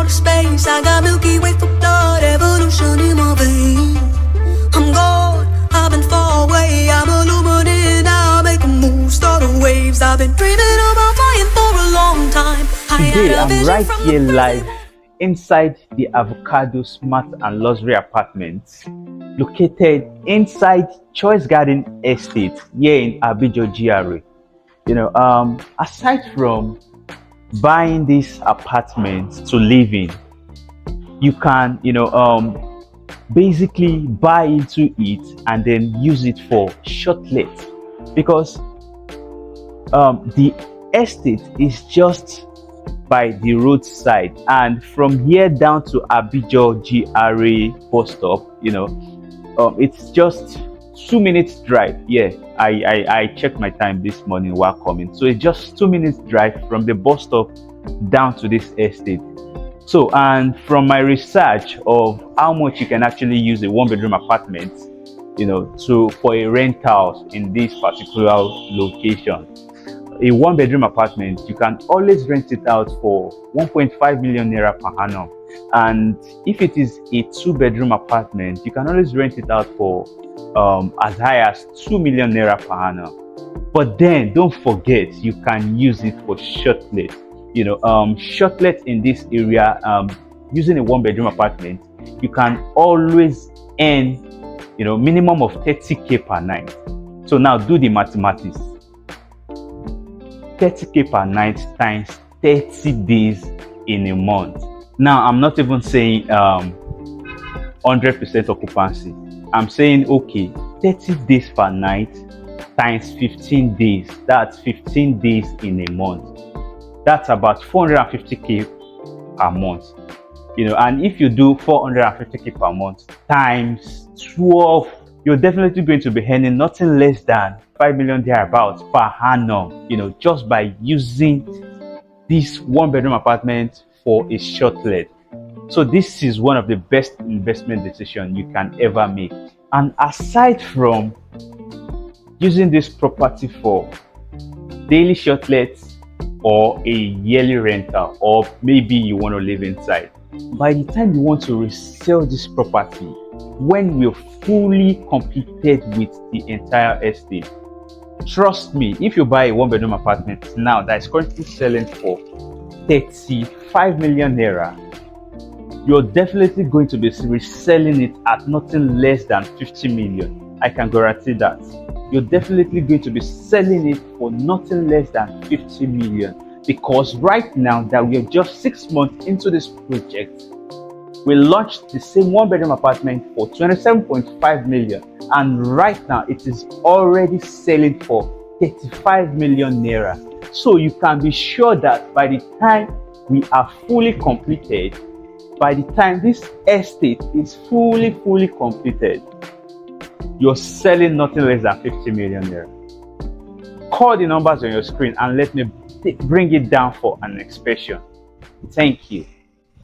outer space. I got Milky Way for blood, evolution in my veins. I'm gone, I've been far away. I'm illuminated now, making moves, starting waves. I've been dreaming about flying for a long time. Today I'm right here live inside the Avocado Smart and Luxury Apartment, located inside Chois Garden Estate here in Abijo GRA. Aside from buying this apartment to live in, you can basically buy into it and then use it for shortlet, because the estate is just by the roadside, and from here down to Abijo GRA bus stop, it's just 2 minutes drive. I checked my time this morning while coming, so it's just 2 minutes drive from the bus stop down to this estate. So, and from my research of how much you can actually use a 1-bedroom apartment for a rental in this particular location, a 1-bedroom apartment, you can always rent it out for 1.5 million naira per annum. And if it is a 2-bedroom apartment, you can always rent it out for as high as 2 million naira per annum. But then don't forget, you can use it for shortlet. Shortlet in this area, using a 1-bedroom apartment, you can always earn minimum of 30k per night. So now do the mathematics. 30k per night times 30 days in a month. Now I'm not even saying 100% occupancy. I'm saying, okay, 30 days per night times 15 days. That's 15 days in a month. That's about 450k per month. And if you do 450k per month times 12, you're definitely going to be earning nothing less than 5 million thereabouts per annum, just by using this 1-bedroom apartment for a shortlet. So this is one of the best investment decisions you can ever make. And aside from using this property for daily shortlets or a yearly rental, or maybe you want to live inside, by the time you want to resell this property, when we're fully completed with the entire estate, trust me, if you buy a 1-bedroom apartment now that is currently selling for 35 million naira, you're definitely going to be reselling it at nothing less than 50 million. I can guarantee that. You're definitely going to be selling it for nothing less than 50 million. Because right now that we are just 6 months into this project, we launched the same 1-bedroom apartment for 27.5 million, and right now it is already selling for 35 million naira. So you can be sure that by the time we are fully completed, by the time this estate is fully completed, you're selling nothing less than 50 million naira. Call the numbers on your screen and let me bring it down for an inspection. Thank you.